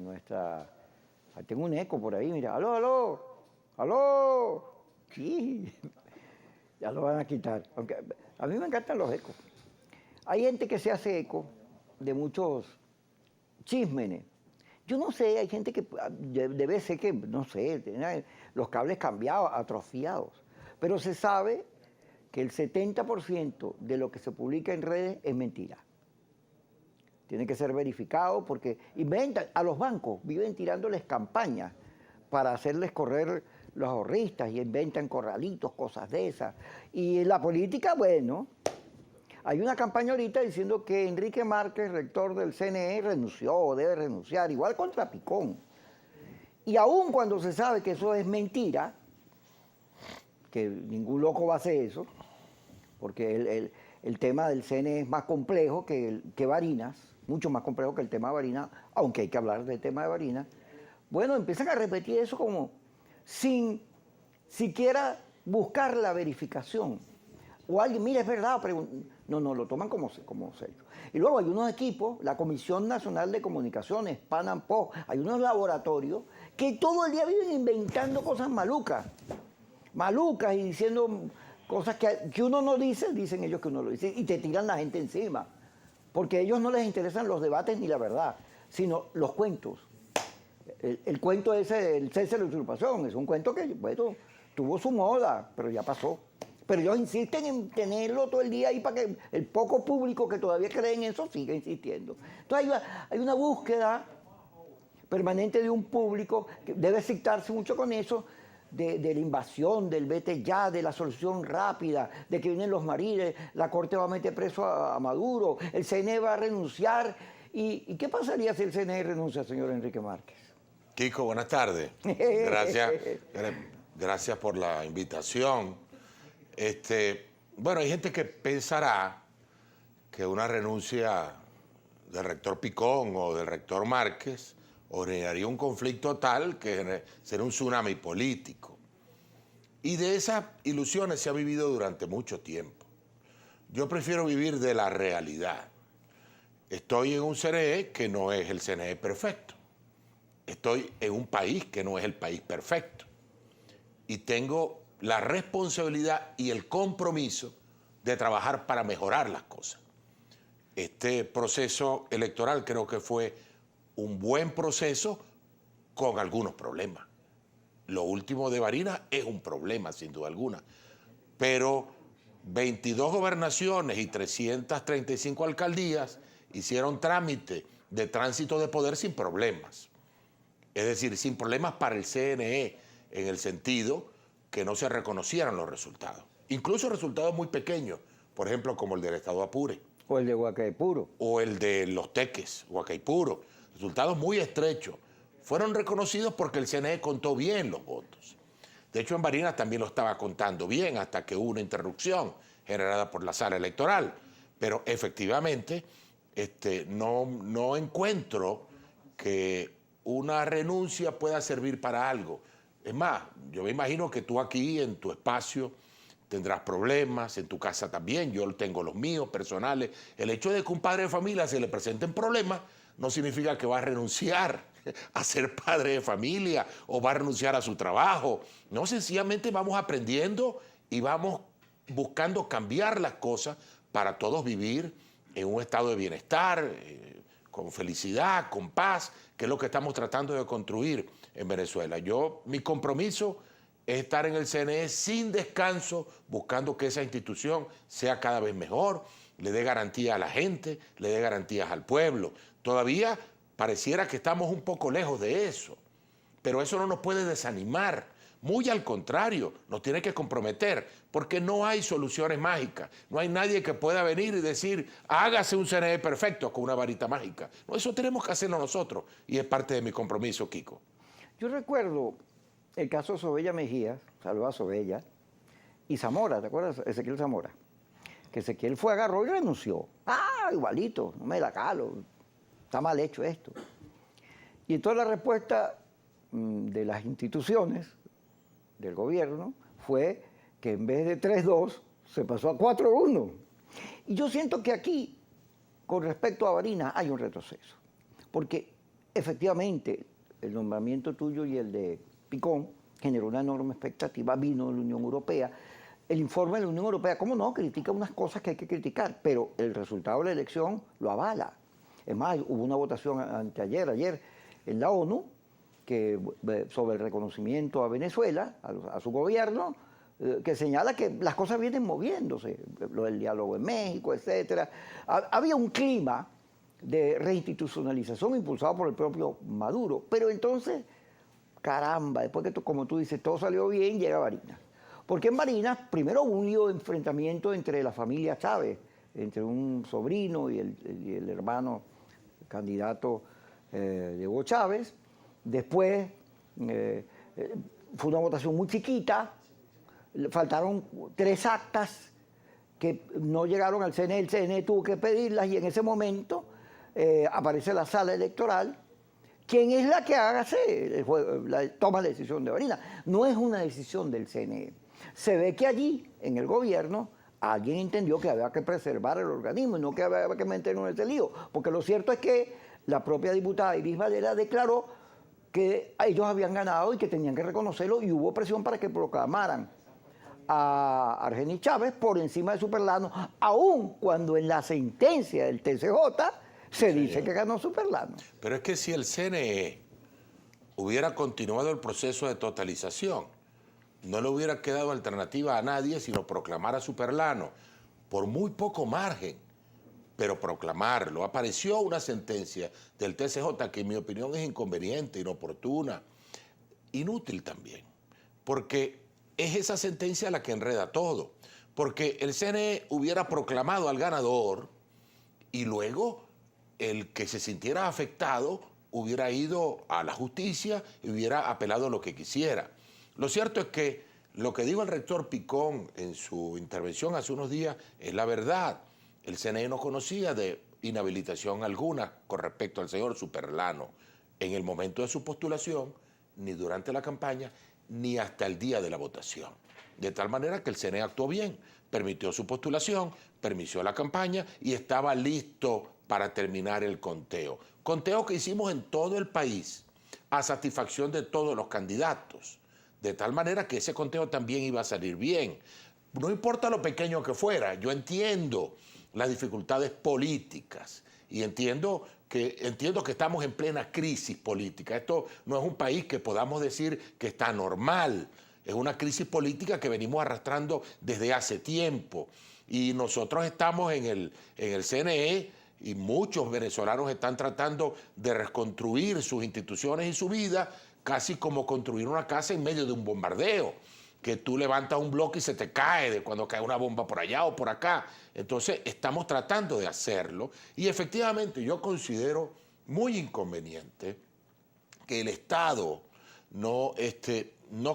nuestra... Tengo un eco por ahí, mira. ¡Aló, aló! ¡Aló! Sí, ya lo van a quitar. Aunque a mí me encantan los ecos. Hay gente que se hace eco de muchos chismenes. Yo no sé, hay gente que debe ser que, no sé, tiene los cables cambiados, atrofiados. Pero se sabe que el 70% de lo que se publica en redes es mentira. Tiene que ser verificado porque inventan, a los bancos viven tirándoles campañas para hacerles correr los ahorristas y inventan corralitos, cosas de esas. Y en la política, bueno, hay una campaña ahorita diciendo que Enrique Márquez, rector del CNE, renunció o debe renunciar, igual contra Picón. Y aún cuando se sabe que eso es mentira, que ningún loco va a hacer eso, porque el tema del CNE es más complejo que Barinas, mucho más complejo que el tema de Barinas, aunque hay que hablar del tema de Barinas. Bueno, empiezan a repetir eso como sin siquiera buscar la verificación. O alguien, mira, es verdad, no, lo toman como serio. Y luego hay unos equipos, la Comisión Nacional de Comunicaciones, Pan Am Po, hay unos laboratorios que todo el día viven inventando cosas malucas y diciendo cosas que uno no dice, dicen ellos que uno lo dice, y te tiran la gente encima. Porque a ellos no les interesan los debates ni la verdad, sino los cuentos. El cuento ese, el cese de la usurpación, es un cuento que, bueno, tuvo su moda, pero ya pasó. Pero ellos insisten en tenerlo todo el día ahí para que el poco público que todavía cree en eso siga insistiendo. Entonces hay una búsqueda permanente de un público que debe citarse mucho con eso, de la invasión, del vete ya, de la solución rápida, de que vienen los mariles, la Corte va a meter preso a Maduro, el CNE va a renunciar. ¿Y qué pasaría si el CNE renuncia, señor Enrique Márquez? Kiko, buenas tardes. Gracias por la invitación. Bueno, hay gente que pensará que una renuncia del rector Picón o del rector Márquez originaría un conflicto tal que será un tsunami político. Y de esas ilusiones se ha vivido durante mucho tiempo. Yo prefiero vivir de la realidad. Estoy en un CNE que no es el CNE perfecto. Estoy en un país que no es el país perfecto. Y tengo la responsabilidad y el compromiso de trabajar para mejorar las cosas. Este proceso electoral creo que fue un buen proceso con algunos problemas. Lo último de Barinas es un problema, sin duda alguna. Pero 22 gobernaciones y 335 alcaldías hicieron trámite de tránsito de poder sin problemas. Es decir, sin problemas para el CNE, en el sentido que no se reconocieran los resultados. Incluso resultados muy pequeños, por ejemplo, como el del estado Apure. O el de Huacaipuro. O el de Los Teques, Huacaipuro. Resultados muy estrechos. Fueron reconocidos porque el CNE contó bien los votos. De hecho, en Barinas también lo estaba contando bien hasta que hubo una interrupción generada por la sala electoral. Pero efectivamente, no encuentro que una renuncia pueda servir para algo. Es más, yo me imagino que tú aquí en tu espacio tendrás problemas, en tu casa también, yo tengo los míos personales. El hecho de que un padre de familia se le presenten problemas no significa que va a renunciar a ser padre de familia o va a renunciar a su trabajo. No, sencillamente vamos aprendiendo y vamos buscando cambiar las cosas para todos vivir en un estado de bienestar, con felicidad, con paz, que es lo que estamos tratando de construir en Venezuela. Mi compromiso es estar en el CNE sin descanso, buscando que esa institución sea cada vez mejor, le dé garantía a la gente, le dé garantías al pueblo. Todavía pareciera que estamos un poco lejos de eso, pero eso no nos puede desanimar. Muy al contrario, nos tiene que comprometer, porque no hay soluciones mágicas. No hay nadie que pueda venir y decir, hágase un CNE perfecto con una varita mágica. No, eso tenemos que hacerlo nosotros, y es parte de mi compromiso, Kiko. Yo recuerdo el caso de Sobella Mejía, saludos a Sobella, y Zamora, ¿te acuerdas? Ezequiel Zamora. Que Ezequiel fue, agarró y renunció. Ah, igualito, no me la calo, está mal hecho esto. Y entonces la respuesta de las instituciones, del gobierno, fue que en vez de 3-2 se pasó a 4-1. Y yo siento que aquí, con respecto a Barinas, hay un retroceso. Porque efectivamente, el nombramiento tuyo y el de Picón generó una enorme expectativa, vino de la Unión Europea. El informe de la Unión Europea, ¿cómo no? Critica unas cosas que hay que criticar, pero el resultado de la elección lo avala. Es más, hubo una votación ayer, en la ONU, sobre el reconocimiento a Venezuela, a su gobierno, que señala que las cosas vienen moviéndose, lo del diálogo en México, etc. Había un clima de reinstitucionalización impulsado por el propio Maduro, pero entonces, caramba, después que, como tú dices, todo salió bien, llega Barinas. Porque en Barinas, primero hubo un lío de enfrentamiento entre la familia Chávez, entre un sobrino y el hermano candidato de Hugo Chávez. Después fue una votación muy chiquita, faltaron 3 actas que no llegaron al CNE, el CNE tuvo que pedirlas y en ese momento aparece la sala electoral. ¿Quién es la que toma la decisión de Barinas? No es una decisión del CNE. Se ve que allí, en el gobierno, alguien entendió que había que preservar el organismo y no que había que meternos en ese lío. Porque lo cierto es que la propia diputada Iris Valera declaró que ellos habían ganado y que tenían que reconocerlo y hubo presión para que proclamaran a Argenis Chávez por encima de Superlano, aun cuando en la sentencia del TCJ se dice que ganó Superlano. Pero es que si el CNE hubiera continuado el proceso de totalización, no le hubiera quedado alternativa a nadie sino proclamar a Superlano por muy poco margen, pero proclamarlo. Apareció una sentencia del TCJ que en mi opinión es inconveniente, inoportuna, inútil también, porque es esa sentencia la que enreda todo, porque el CNE hubiera proclamado al ganador y luego el que se sintiera afectado hubiera ido a la justicia y hubiera apelado lo que quisiera. Lo cierto es que lo que dijo el rector Picón en su intervención hace unos días es la verdad. El CNE no conocía de inhabilitación alguna con respecto al señor Superlano en el momento de su postulación, ni durante la campaña, ni hasta el día de la votación. De tal manera que el CNE actuó bien, permitió su postulación, permitió la campaña y estaba listo para terminar el conteo. Conteo que hicimos en todo el país, a satisfacción de todos los candidatos. De tal manera que ese conteo también iba a salir bien. No importa lo pequeño que fuera, yo entiendo las dificultades políticas y entiendo que estamos en plena crisis política. Esto no es un país que podamos decir que está normal. Es una crisis política que venimos arrastrando desde hace tiempo. Y nosotros estamos en el CNE y muchos venezolanos están tratando de reconstruir sus instituciones y su vida, casi como construir una casa en medio de un bombardeo, que tú levantas un bloque y se te cae de cuando cae una bomba por allá o por acá. Entonces estamos tratando de hacerlo y efectivamente yo considero muy inconveniente que el Estado no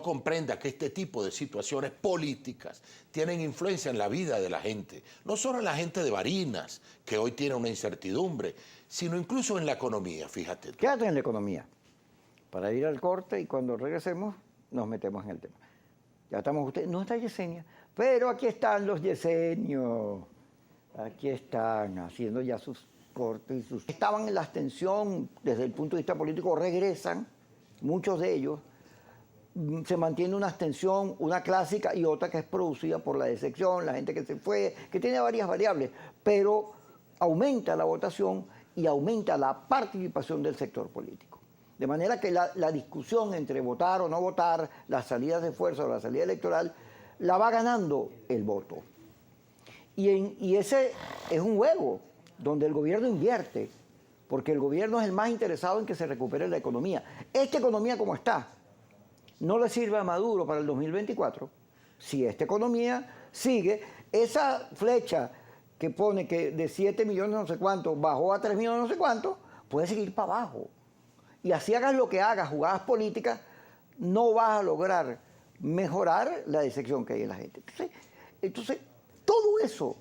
comprenda que este tipo de situaciones políticas tienen influencia en la vida de la gente, no solo en la gente de Barinas, que hoy tiene una incertidumbre, sino incluso en la economía, fíjate tú. Quédate en la economía, para ir al corte y cuando regresemos nos metemos en el tema. Ya estamos ustedes, no está Yesenia, pero aquí están los yesenios, aquí están haciendo ya sus cortes y sus... Estaban en la abstención desde el punto de vista político, regresan, muchos de ellos, se mantiene una abstención, una clásica y otra que es producida por la decepción, la gente que se fue, que tiene varias variables, pero aumenta la votación y aumenta la participación del sector político. De manera que la discusión entre votar o no votar, las salidas de fuerza o la salida electoral, la va ganando el voto. Y ese es un juego donde el gobierno invierte, porque el gobierno es el más interesado en que se recupere la economía. Esta economía como está, no le sirve a Maduro para el 2024. Si esta economía sigue, esa flecha que pone que de 7 millones no sé cuánto bajó a 3 millones no sé cuánto, puede seguir para abajo. Y así hagas lo que hagas, jugadas políticas, no vas a lograr mejorar la decepción que hay en la gente. Entonces, todo eso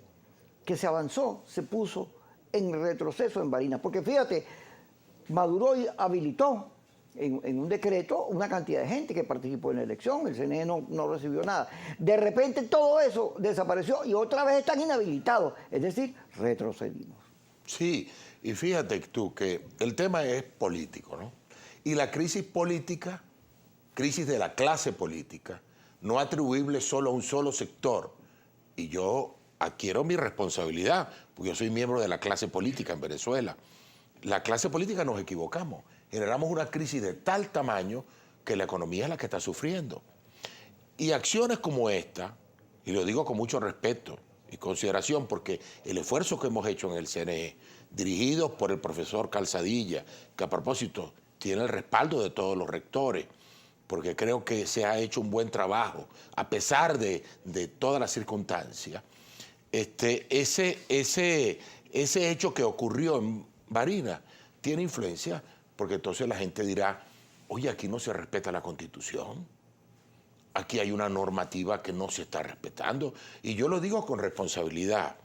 que se avanzó se puso en retroceso en Barinas. Porque fíjate, Maduro habilitó en un decreto una cantidad de gente que participó en la elección, el CNE no recibió nada. De repente todo eso desapareció y otra vez están inhabilitados, es decir, retrocedimos. Sí, Y fíjate tú que el tema es político, ¿no? Y la crisis política, crisis de la clase política, no atribuible solo a un solo sector. Y yo adquiero mi responsabilidad, porque yo soy miembro de la clase política en Venezuela. La clase política nos equivocamos. Generamos una crisis de tal tamaño que la economía es la que está sufriendo. Y acciones como esta, y lo digo con mucho respeto y consideración, porque el esfuerzo que hemos hecho en el CNE, dirigido por el profesor Calzadilla, que a propósito tiene el respaldo de todos los rectores, porque creo que se ha hecho un buen trabajo, a pesar de todas las circunstancias, ese hecho que ocurrió en Barinas tiene influencia, porque entonces la gente dirá, oye, aquí no se respeta la Constitución, aquí hay una normativa que no se está respetando, y yo lo digo con responsabilidad,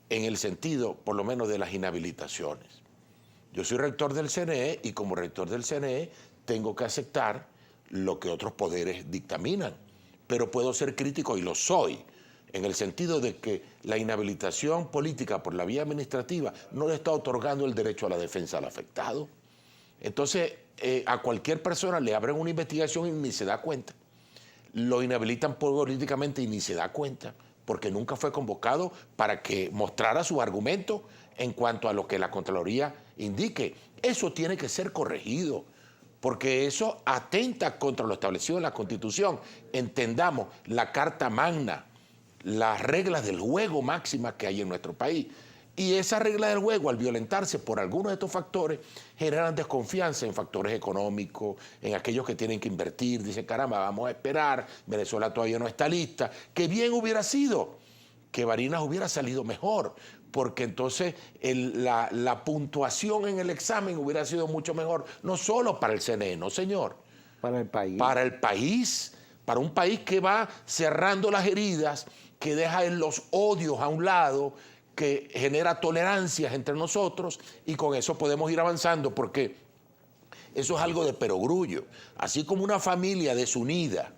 en el sentido, por lo menos, de las inhabilitaciones. Yo soy rector del CNE y como rector del CNE tengo que aceptar lo que otros poderes dictaminan, pero puedo ser crítico y lo soy, en el sentido de que la inhabilitación política por la vía administrativa no le está otorgando el derecho a la defensa al afectado. Entonces, a cualquier persona le abren una investigación y ni se da cuenta. Lo inhabilitan políticamente y ni se da cuenta, porque nunca fue convocado para que mostrara su argumento en cuanto a lo que la Contraloría indique. Eso tiene que ser corregido, porque eso atenta contra lo establecido en la Constitución. Entendamos la Carta Magna, las reglas del juego máximas que hay en nuestro país. Y esa regla del juego, al violentarse por algunos de estos factores, generan desconfianza en factores económicos, en aquellos que tienen que invertir. Dicen, caramba, vamos a esperar, Venezuela todavía no está lista. Que bien hubiera sido que Barinas hubiera salido mejor, porque entonces la puntuación en el examen hubiera sido mucho mejor, no solo para el CNE, no señor. Para el país. Para el país, para un país que va cerrando las heridas, que deja los odios a un lado, que genera tolerancias entre nosotros, y con eso podemos ir avanzando, porque eso es algo de perogrullo. Así como una familia desunida,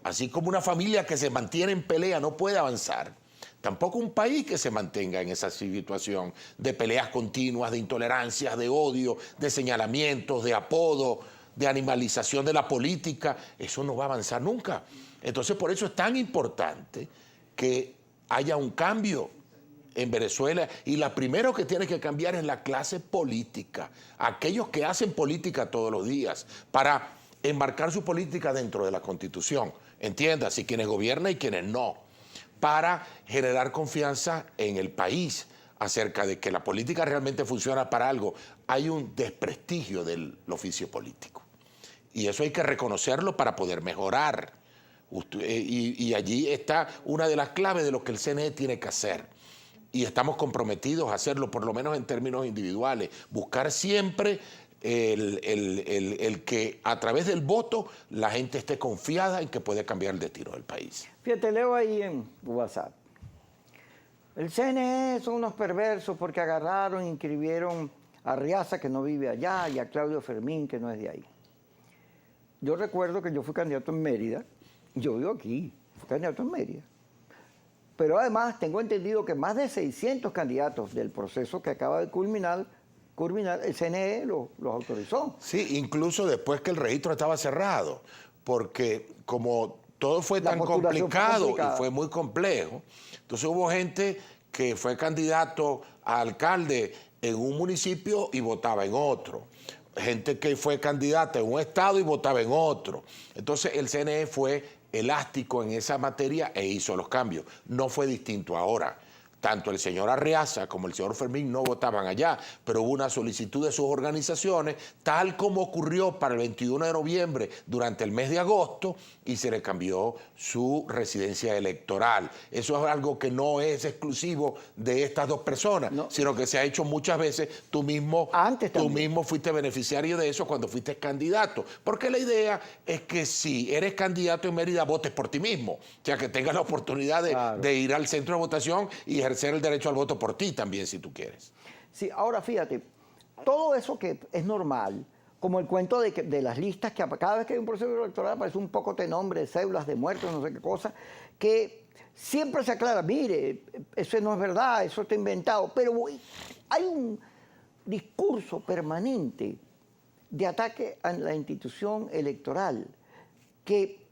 así como una familia que se mantiene en pelea no puede avanzar, tampoco un país que se mantenga en esa situación de peleas continuas, de intolerancias, de odio, de señalamientos, de apodo, de animalización de la política, eso no va a avanzar nunca. Entonces, por eso es tan importante que haya un cambio en Venezuela, y la primera que tiene que cambiar es la clase política, aquellos que hacen política todos los días, para enmarcar su política dentro de la Constitución, entiéndase, quienes gobiernan y quienes no, para generar confianza en el país acerca de que la política realmente funciona para algo. Hay un desprestigio del oficio político, y eso hay que reconocerlo para poder mejorar, y allí está una de las claves de lo que el CNE tiene que hacer. Y estamos comprometidos a hacerlo, por lo menos en términos individuales, buscar siempre el que a través del voto la gente esté confiada en que puede cambiar el destino del país. Fíjate, leo ahí en WhatsApp. El CNE son unos perversos porque agarraron e inscribieron a Riaza, que no vive allá, y a Claudio Fermín, que no es de ahí. Yo recuerdo que yo fui candidato en Mérida, yo vivo aquí, fui candidato en Mérida. Pero además tengo entendido que más de 600 candidatos del proceso que acaba de culminar el CNE los autorizó. Sí, incluso después que el registro estaba cerrado, porque como todo fue tan complicado y fue muy complejo, entonces hubo gente que fue candidato a alcalde en un municipio y votaba en otro. Gente que fue candidata en un estado y votaba en otro. Entonces el CNE fue elástico en esa materia e hizo los cambios. No fue distinto ahora. Tanto el señor Arriaza como el señor Fermín no votaban allá, pero hubo una solicitud de sus organizaciones, tal como ocurrió para el 21 de noviembre durante el mes de agosto, y se le cambió su residencia electoral. Eso es algo que no es exclusivo de estas dos personas, no, sino que se ha hecho muchas veces. Tú mismo fuiste beneficiario de eso cuando fuiste candidato, porque la idea es que si eres candidato en Mérida, votes por ti mismo, o sea, que tengas la oportunidad de ir al centro de votación y ejercer el derecho al voto por ti también, si tú quieres. Sí, ahora fíjate, todo eso que es normal, como el cuento de las listas, que cada vez que hay un proceso electoral aparece un poco de nombre, cédulas de muertos, no sé qué cosa, que siempre se aclara, mire, eso no es verdad, eso está inventado, pero hay un discurso permanente de ataque a la institución electoral que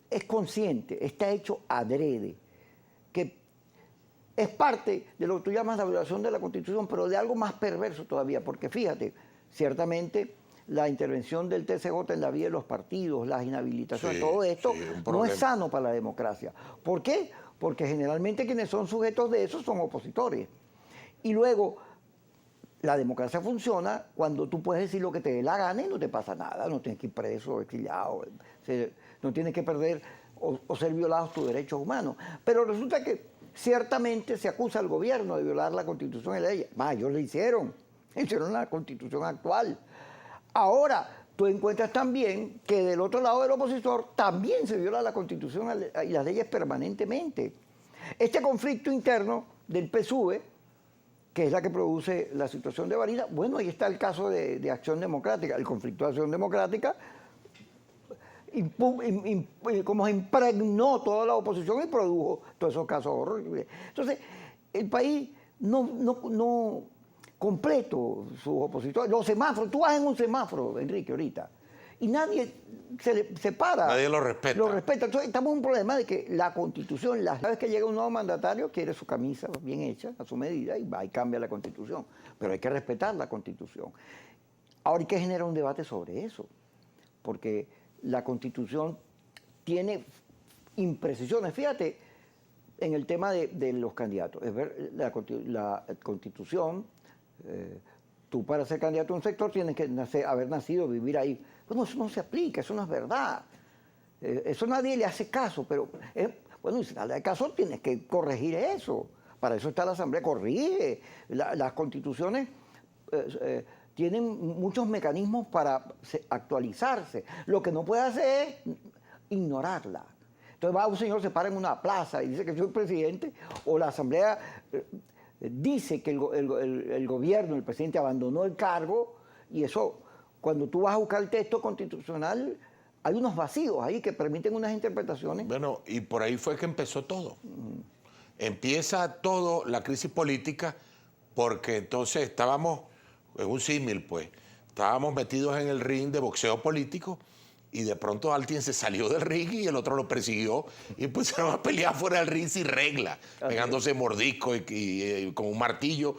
es consciente, está hecho adrede, que es parte de lo que tú llamas la violación de la Constitución, pero de algo más perverso todavía, porque fíjate, ciertamente la intervención del TCJ en la vida de los partidos, las inhabilitaciones, Sí, todo esto sí, un no problema. es sano para la democracia. ¿Por qué? Porque generalmente quienes son sujetos de eso son opositores. Y luego, la democracia funciona cuando tú puedes decir lo que te dé la gana y no te pasa nada, no tienes que ir preso o exiliado, no tienes que perder o ser violados tus derechos humanos. Pero resulta que ciertamente se acusa al gobierno de violar la Constitución y la ley. Más, ellos lo hicieron la Constitución actual. Ahora, tú encuentras también que del otro lado del opositor también se viola la Constitución y las leyes permanentemente. Este conflicto interno del PSUV, que es la que produce la situación de Barinas, bueno, ahí está el caso de Acción Democrática. El conflicto de Acción Democrática como se impregnó toda la oposición y produjo todos esos casos horribles. Entonces, el país no completo, sus opositores, los semáforos, tú vas en un semáforo, Enrique, ahorita, y nadie se para. Nadie lo respeta. Lo respeta. Entonces, estamos en un problema de que la Constitución, cada vez que llega un nuevo mandatario, quiere su camisa bien hecha, a su medida, y va y cambia la Constitución. Pero hay que respetar la Constitución. Ahora hay que generar un debate sobre eso, porque la Constitución tiene imprecisiones. Fíjate, en el tema de los candidatos. Es ver, la Constitución, tú para ser candidato a un sector tienes que haber nacido, vivir ahí. Bueno, eso no se aplica, eso no es verdad. Eso nadie le hace caso, pero bueno, si nadie le hace caso, tienes que corregir eso. Para eso está la Asamblea, corrige. Las constituciones tienen muchos mecanismos para actualizarse. Lo que no puede hacer es ignorarla. Entonces va un señor, se para en una plaza y dice que soy presidente, o la Asamblea dice que el gobierno, el presidente abandonó el cargo, y eso, cuando tú vas a buscar el texto constitucional, hay unos vacíos ahí que permiten unas interpretaciones. Bueno, y por ahí fue que empezó todo. Empieza todo la crisis política porque entonces estábamos, en un símil pues, estábamos metidos en el ring de boxeo político y de pronto alguien se salió del ring y el otro lo persiguió y empezaron a pelear fuera del ring sin regla, pegándose mordiscos y con un martillo,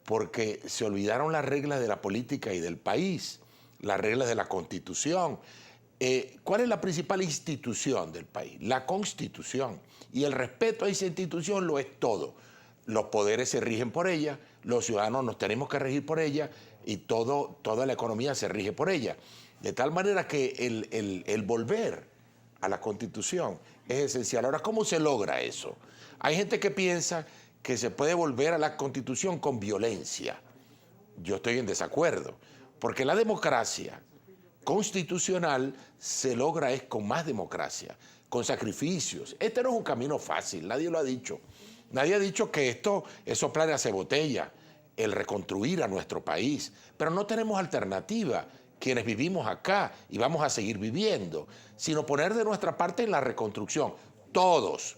porque se olvidaron las reglas de la política y del país, las reglas de la Constitución. ¿Cuál es la principal institución del país? La Constitución. Y el respeto a esa institución lo es todo. Los poderes se rigen por ella, los ciudadanos nos tenemos que regir por ella y toda la economía se rige por ella. De tal manera que el volver a la Constitución es esencial. Ahora, ¿cómo se logra eso? Hay gente que piensa que se puede volver a la Constitución con violencia. Yo estoy en desacuerdo, porque la democracia constitucional se logra es con más democracia, con sacrificios. Este no es un camino fácil, nadie lo ha dicho. Nadie ha dicho que esto es soplar y hacer botella, el reconstruir a nuestro país. Pero no tenemos alternativa, quienes vivimos acá y vamos a seguir viviendo, sino poner de nuestra parte en la reconstrucción, todos,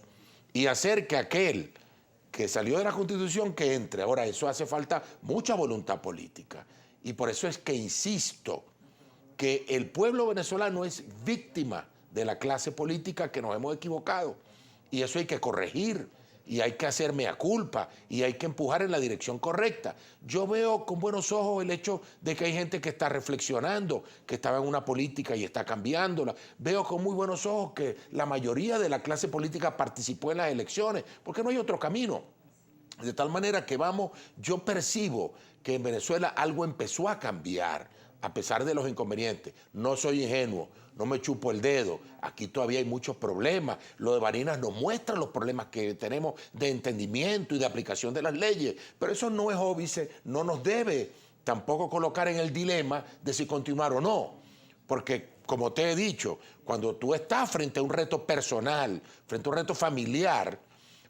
y hacer que aquel que salió de la Constitución que entre. Ahora, eso hace falta mucha voluntad política. Y por eso es que insisto que el pueblo venezolano es víctima de la clase política, que nos hemos equivocado. Y eso hay que corregir, y hay que hacer mea culpa, y hay que empujar en la dirección correcta. Yo veo con buenos ojos el hecho de que hay gente que está reflexionando, que estaba en una política y está cambiándola. Veo con muy buenos ojos que la mayoría de la clase política participó en las elecciones, porque no hay otro camino. De tal manera que yo percibo que en Venezuela algo empezó a cambiar, a pesar de los inconvenientes. No soy ingenuo, no me chupo el dedo. Aquí todavía hay muchos problemas. Lo de Barinas nos muestra los problemas que tenemos de entendimiento y de aplicación de las leyes. Pero eso no es óbice, no nos debe tampoco colocar en el dilema de si continuar o no. Porque, como te he dicho, cuando tú estás frente a un reto personal, frente a un reto familiar,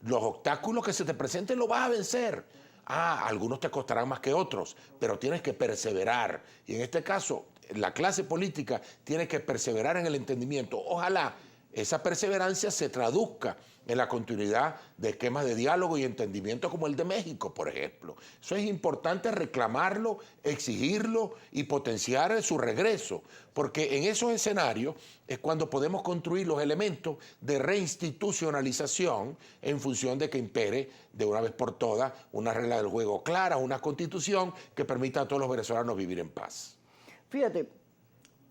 los obstáculos que se te presenten los vas a vencer. Algunos te costarán más que otros, pero tienes que perseverar. Y en este caso, la clase política tiene que perseverar en el entendimiento. Ojalá esa perseverancia se traduzca en la continuidad de esquemas de diálogo y entendimiento como el de México, por ejemplo. Eso es importante reclamarlo, exigirlo y potenciar su regreso, porque en esos escenarios es cuando podemos construir los elementos de reinstitucionalización en función de que impere de una vez por todas una regla del juego clara, una constitución que permita a todos los venezolanos vivir en paz. Fíjate,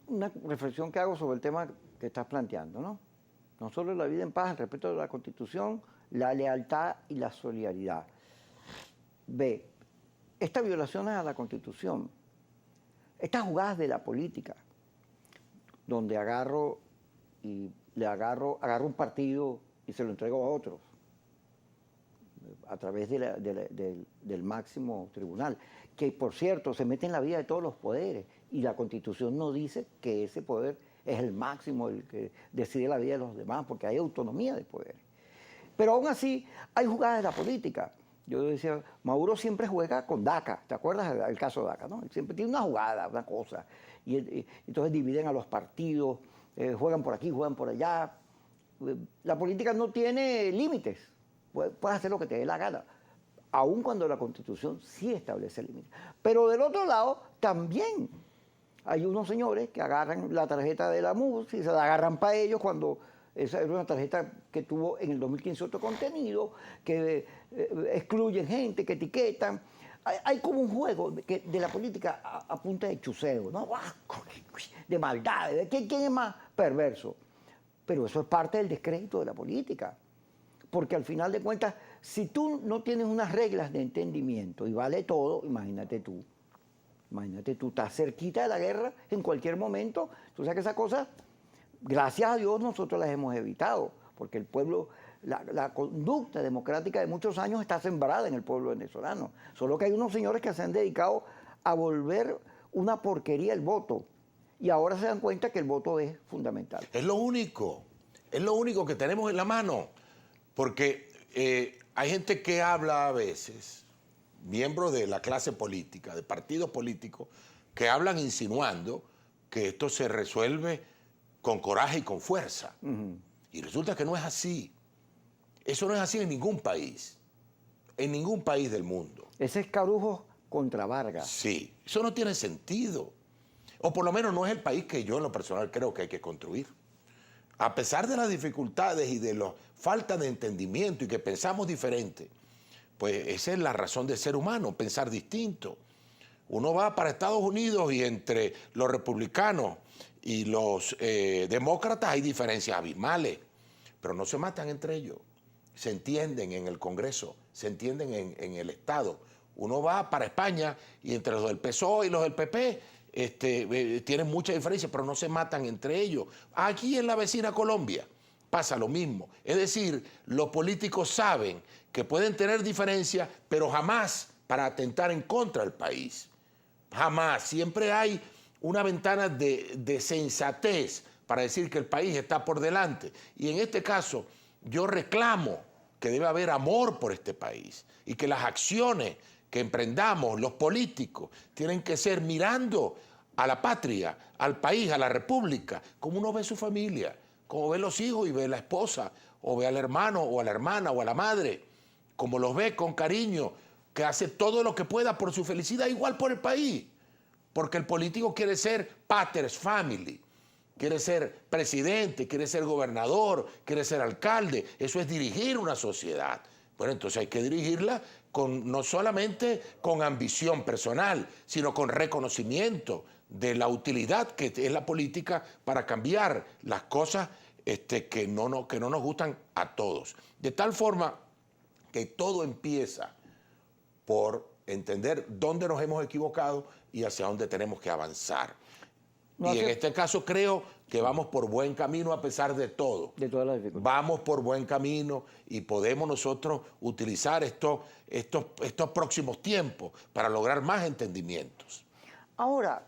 una reflexión que hago sobre el tema que estás planteando, ¿no? No solo la vida en paz, el respeto de la Constitución, la lealtad y la solidaridad. B, estas violaciones a la Constitución, estas jugadas de la política, donde agarro un partido y se lo entrego a otros, a través del máximo tribunal, que por cierto se mete en la vida de todos los poderes, y la Constitución no dice que ese poder es el máximo, el que decide la vida de los demás, porque hay autonomía de poder. Pero aún así hay jugadas de la política. Yo decía, Maduro siempre juega con DACA, ¿te acuerdas del caso de DACA? ¿No? Siempre tiene una jugada, una cosa, y entonces dividen a los partidos, juegan por aquí, juegan por allá. La política no tiene límites, puedes hacer lo que te dé la gana, aun cuando la Constitución sí establece límites. Pero del otro lado también hay unos señores que agarran la tarjeta de la MUS y se la agarran para ellos cuando esa era una tarjeta que tuvo en el 2015 otro contenido, que excluyen gente, que etiquetan. Hay como un juego de la política a punta de chuseo, ¿no? De maldad, de quién es más perverso. Pero eso es parte del descrédito de la política. Porque al final de cuentas, si tú no tienes unas reglas de entendimiento y vale todo, imagínate tú, estás cerquita de la guerra en cualquier momento. Tú sabes que esas cosas, gracias a Dios, nosotros las hemos evitado, porque el pueblo, la conducta democrática de muchos años está sembrada en el pueblo venezolano. Solo que hay unos señores que se han dedicado a volver una porquería el voto, y ahora se dan cuenta que el voto es fundamental. Es lo único que tenemos en la mano, porque hay gente que habla a veces, miembros de la clase política, de partidos políticos, que hablan insinuando que esto se resuelve con coraje y con fuerza. Y resulta que no es así. Eso no es así en ningún país del mundo. Ese es Carujo contra Vargas. Sí, eso no tiene sentido. O por lo menos no es el país que yo en lo personal creo que hay que construir. A pesar de las dificultades y de la falta de entendimiento y que pensamos diferente, pues esa es la razón de ser humano, pensar distinto. Uno va para Estados Unidos y entre los republicanos y los demócratas hay diferencias abismales, pero no se matan entre ellos. Se entienden en el Congreso, se entienden en el Estado. Uno va para España y entre los del PSOE y los del PP tienen mucha diferencia, pero no se matan entre ellos. Aquí en la vecina Colombia pasa lo mismo. Es decir, los políticos saben que pueden tener diferencias, pero jamás para atentar en contra del país. Jamás. Siempre hay una ventana de sensatez para decir que el país está por delante. Y en este caso, yo reclamo que debe haber amor por este país y que las acciones que emprendamos, los políticos, tienen que ser mirando a la patria, al país, a la república, como uno ve su familia, como ve los hijos y ve la esposa, o ve al hermano, o a la hermana, o a la madre, como los ve con cariño, que hace todo lo que pueda por su felicidad, igual por el país. Porque el político quiere ser pater familia, quiere ser presidente, quiere ser gobernador, quiere ser alcalde. Eso es dirigir una sociedad. Bueno, entonces hay que dirigirla no solamente con ambición personal, sino con reconocimiento de la utilidad que es la política para cambiar las cosas que no nos gustan a todos. De tal forma que todo empieza por entender dónde nos hemos equivocado y hacia dónde tenemos que avanzar. Y en este caso creo que vamos por buen camino a pesar de todo. De todas las dificultades. Vamos por buen camino y podemos nosotros utilizar estos próximos tiempos para lograr más entendimientos. Ahora,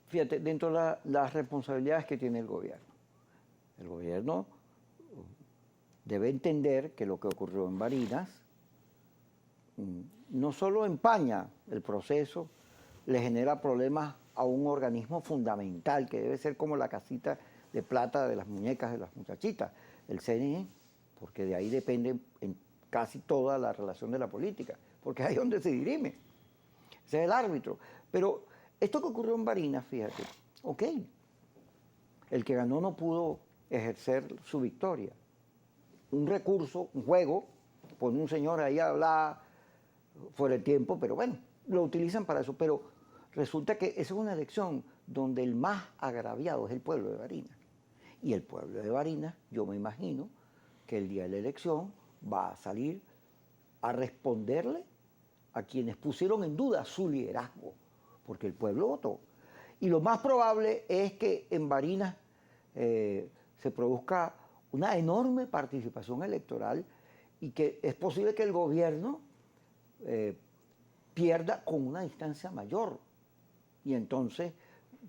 fíjate, dentro de las responsabilidades que tiene el gobierno debe entender que lo que ocurrió en Barinas no solo empaña el proceso, le genera problemas a un organismo fundamental que debe ser como la casita de plata de las muñecas de las muchachitas, el CNE, porque de ahí depende en casi toda la relación de la política, porque es ahí donde se dirime, ese es el árbitro. Pero esto que ocurrió en Barinas, fíjate, ok, el que ganó no pudo ejercer su victoria. Un recurso, un juego, pone un señor ahí a hablar fuera del tiempo, pero bueno, lo utilizan para eso. Pero resulta que esa es una elección donde el más agraviado es el pueblo de Barinas. Y el pueblo de Barinas, yo me imagino que el día de la elección va a salir a responderle a quienes pusieron en duda su liderazgo, porque el pueblo votó. Y lo más probable es que en Barinas se produzca una enorme participación electoral y que es posible que el gobierno pierda con una distancia mayor. Y entonces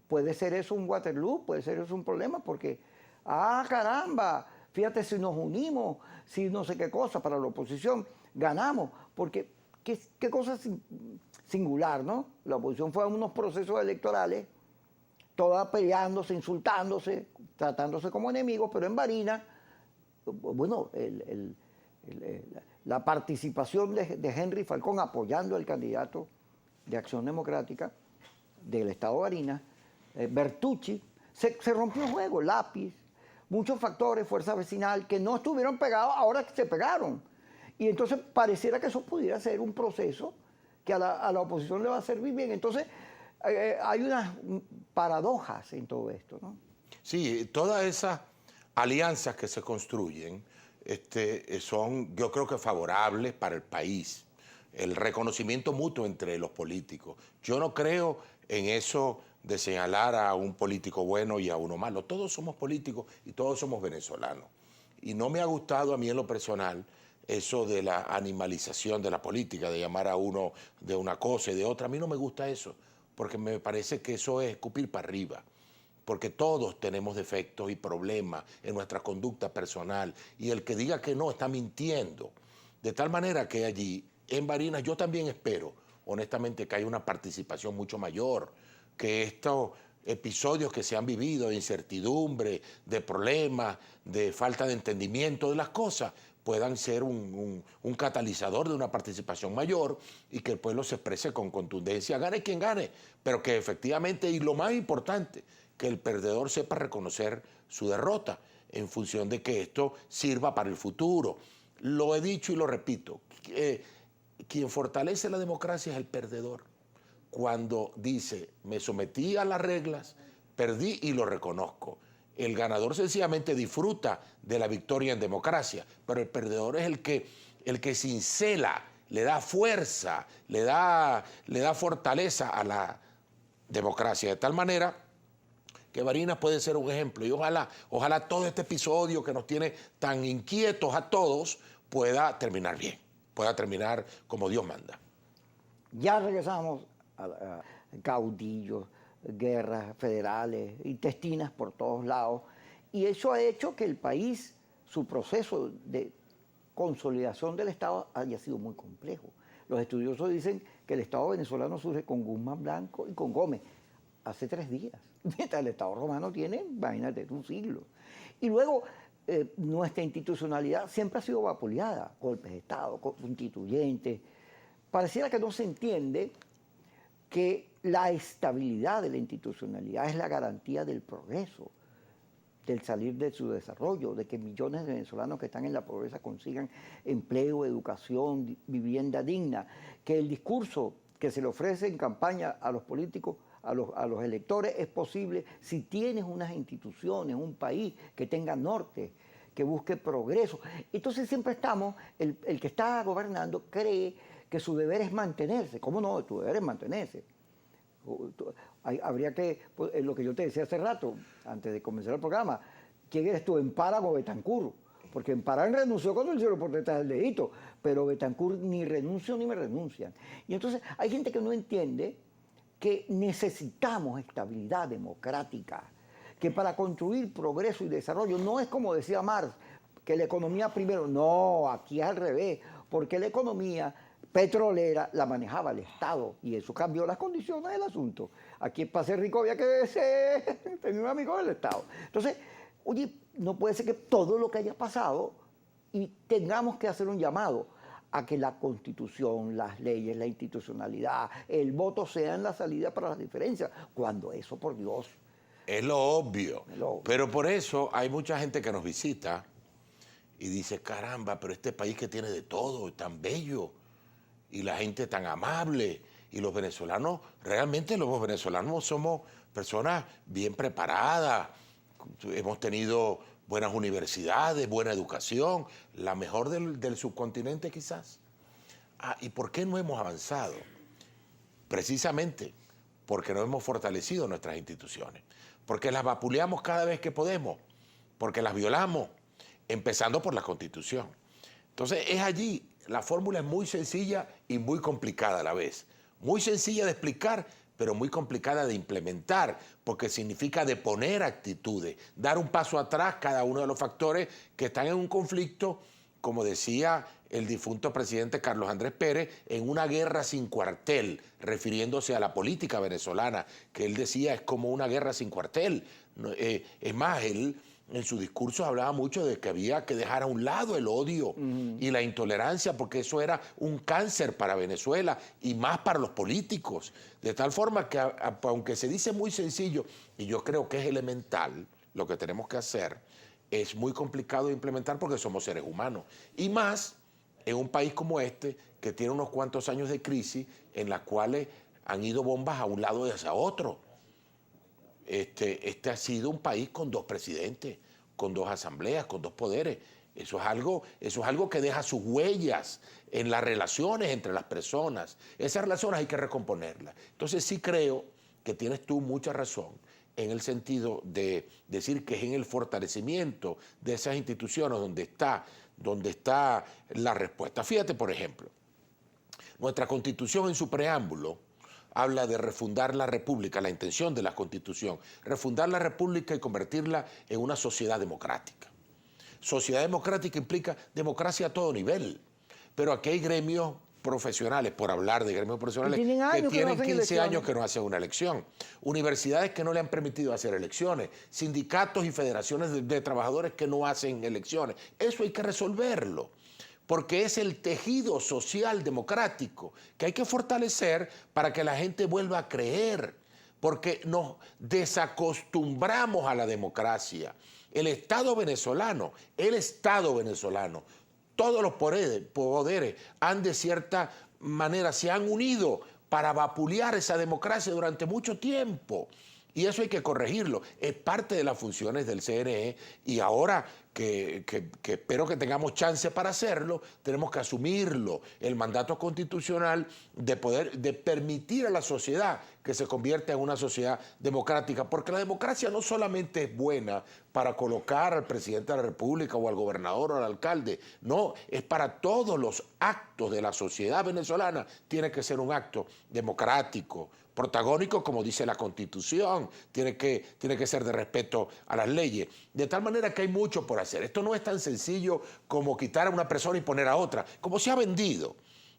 puede ser eso un Waterloo, puede ser eso un problema, porque, caramba, fíjate si nos unimos, si no sé qué cosa, para la oposición, ganamos, porque qué cosa singular, ¿no? La oposición fue a unos procesos electorales, todas peleándose, insultándose, tratándose como enemigos, pero en Barinas, bueno, la participación de Henry Falcón apoyando al candidato de Acción Democrática del Estado de Barinas, Bertucci, se rompió el juego, lápiz, muchos factores, fuerza vecinal, que no estuvieron pegados, ahora se pegaron. Y entonces pareciera que eso pudiera ser un proceso que a la oposición le va a servir bien. Entonces hay unas paradojas en todo esto, ¿no? Sí, todas esas alianzas que se construyen son, yo creo que favorables para el país. El reconocimiento mutuo entre los políticos. Yo no creo en eso de señalar a un político bueno y a uno malo. Todos somos políticos y todos somos venezolanos. Y no me ha gustado a mí en lo personal eso de la animalización de la política, de llamar a uno de una cosa y de otra. A mí no me gusta eso, porque me parece que eso es escupir para arriba. Porque todos tenemos defectos y problemas en nuestra conducta personal. Y el que diga que no está mintiendo. De tal manera que allí, en Barinas, yo también espero, honestamente, que haya una participación mucho mayor, que estos episodios que se han vivido de incertidumbre, de problemas, de falta de entendimiento de las cosas, puedan ser un catalizador de una participación mayor y que el pueblo se exprese con contundencia, gane quien gane, pero que efectivamente, y lo más importante, que el perdedor sepa reconocer su derrota en función de que esto sirva para el futuro. Lo he dicho y lo repito, quien fortalece la democracia es el perdedor. Cuando dice, me sometí a las reglas, perdí y lo reconozco. El ganador sencillamente disfruta de la victoria en democracia, pero el perdedor es el que cincela, le da fuerza, le da fortaleza a la democracia, de tal manera que Barinas puede ser un ejemplo. Y ojalá todo este episodio que nos tiene tan inquietos a todos pueda terminar bien, pueda terminar como Dios manda. Ya regresamos a caudillos, guerras federales, intestinas por todos lados, y eso ha hecho que el país, su proceso de consolidación del Estado haya sido muy complejo. Los estudiosos dicen que el Estado venezolano surge con Guzmán Blanco y con Gómez hace 3 días, mientras el Estado romano tiene, imagínate, un siglo. Y luego nuestra institucionalidad siempre ha sido vapuleada, golpes de Estado, constituyentes. Pareciera que no se entiende que la estabilidad de la institucionalidad es la garantía del progreso, del salir de su desarrollo, de que millones de venezolanos que están en la pobreza consigan empleo, educación, vivienda digna, que el discurso que se le ofrece en campaña a los políticos, a los electores, es posible si tienes unas instituciones, un país que tenga norte, que busque progreso. Entonces siempre estamos, el que está gobernando cree que su deber es mantenerse. ¿Cómo no? Tu deber es mantenerse. Habría que, lo que yo te decía hace rato, antes de comenzar el programa, ¿quién eres tú, Empárago o Betancur? Porque Empárago renunció cuando le hicieron por detrás del dedito, pero Betancur ni renunció ni me renuncian. Y entonces hay gente que no entiende que necesitamos estabilidad democrática, que para construir progreso y desarrollo no es como decía Marx, que la economía primero. No, aquí es al revés, porque la economía petrolera la manejaba el Estado y eso cambió las condiciones del asunto. Aquí para ser rico había que tener un amigo del Estado. Entonces, oye, no puede ser que todo lo que haya pasado y tengamos que hacer un llamado a que la Constitución, las leyes, la institucionalidad, el voto sean la salida para las diferencias, cuando eso, por Dios. Es lo obvio. Pero por eso hay mucha gente que nos visita y dice, caramba, pero este país que tiene de todo, tan bello, y la gente tan amable, y los venezolanos, realmente los venezolanos somos personas bien preparadas, hemos tenido buenas universidades, buena educación, la mejor del subcontinente quizás. ¿Y por qué no hemos avanzado? Precisamente porque no hemos fortalecido nuestras instituciones, porque las vapuleamos cada vez que podemos, porque las violamos, empezando por la Constitución. Entonces es allí, la fórmula es muy sencilla y muy complicada a la vez. Muy sencilla de explicar, pero muy complicada de implementar, porque significa deponer actitudes, dar un paso atrás cada uno de los factores que están en un conflicto, como decía el difunto presidente Carlos Andrés Pérez, en una guerra sin cuartel, refiriéndose a la política venezolana, que él decía es como una guerra sin cuartel. Es más, él en su discurso hablaba mucho de que había que dejar a un lado el odio y la intolerancia, porque eso era un cáncer para Venezuela y más para los políticos. De tal forma que, aunque se dice muy sencillo, y yo creo que es elemental lo que tenemos que hacer, es muy complicado de implementar porque somos seres humanos. Y más en un país como este, que tiene unos cuantos años de crisis en las cuales han ido bombas a un lado y hacia otro. Este ha sido un país con dos presidentes, con dos asambleas, con dos poderes. Eso es algo que deja sus huellas en las relaciones entre las personas. Esas relaciones hay que recomponerlas. Entonces sí creo que tienes tú mucha razón en el sentido de decir que es en el fortalecimiento de esas instituciones donde está la respuesta. Fíjate, por ejemplo, nuestra Constitución en su preámbulo habla de refundar la República, la intención de la Constitución, refundar la República y convertirla en una sociedad democrática. Sociedad democrática implica democracia a todo nivel, pero aquí hay gremios profesionales, por hablar de gremios profesionales, que tienen 15 años que no hacen una elección, universidades que no le han permitido hacer elecciones, sindicatos y federaciones de trabajadores que no hacen elecciones. Eso hay que resolverlo, porque es el tejido social democrático que hay que fortalecer para que la gente vuelva a creer, porque nos desacostumbramos a la democracia. El Estado venezolano, todos los poderes han de cierta manera se han unido para vapulear esa democracia durante mucho tiempo. Y eso hay que corregirlo. Es parte de las funciones del CNE y ahora que espero que tengamos chance para hacerlo, tenemos que asumirlo, el mandato constitucional de permitir a la sociedad que se convierta en una sociedad democrática, porque la democracia no solamente es buena para colocar al presidente de la República o al gobernador o al alcalde, no, es para todos los actos de la sociedad venezolana, tiene que ser un acto democrático, protagónico, como dice la Constitución, tiene que ser de respeto a las leyes. De tal manera que hay mucho por hacer. Esto no es tan sencillo como quitar a una persona y poner a otra, como se ha vendido.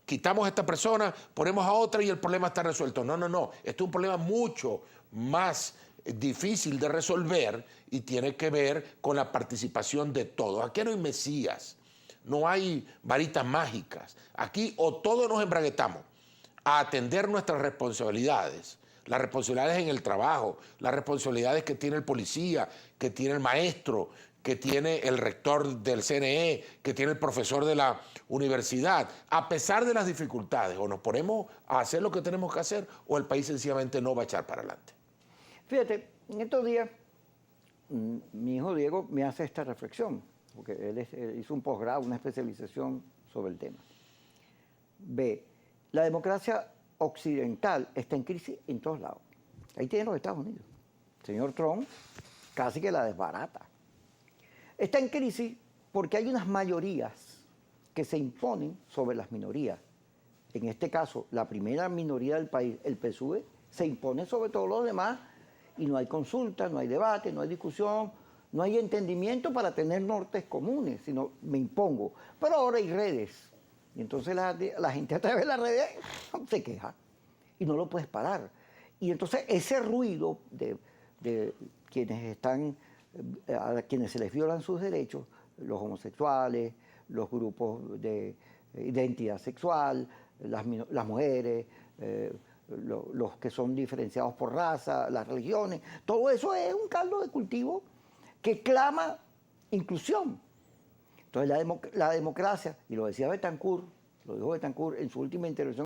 Quitamos a esta persona, ponemos a otra y el problema está resuelto. No, no, no. Esto es un problema mucho más difícil de resolver y tiene que ver con la participación de todos. Aquí no hay mesías, no hay varitas mágicas. Aquí o todos nos embraguetamos a atender nuestras responsabilidades, las responsabilidades en el trabajo, las responsabilidades que tiene el policía, que tiene el maestro, que tiene el rector del CNE, que tiene el profesor de la universidad. A pesar de las dificultades, o nos ponemos a hacer lo que tenemos que hacer, o el país sencillamente no va a echar para adelante. Fíjate, en estos días, mi hijo Diego me hace esta reflexión, porque él hizo un posgrado, una especialización sobre el tema. La democracia occidental está en crisis en todos lados. Ahí tienen los Estados Unidos. El señor Trump casi que la desbarata. Está en crisis porque hay unas mayorías que se imponen sobre las minorías. En este caso, la primera minoría del país, el PSUV, se impone sobre todos los demás y no hay consulta, no hay debate, no hay discusión, no hay entendimiento para tener nortes comunes, sino me impongo. Pero ahora hay redes Y entonces la gente a través de las redes se queja y no lo puedes parar. Y entonces ese ruido de quienes están, a quienes se les violan sus derechos, los homosexuales, los grupos de identidad sexual, las mujeres, los que son diferenciados por raza, las religiones, todo eso es un caldo de cultivo que clama inclusión. Entonces la democracia, y lo decía Betancourt, lo dijo Betancourt en su última intervención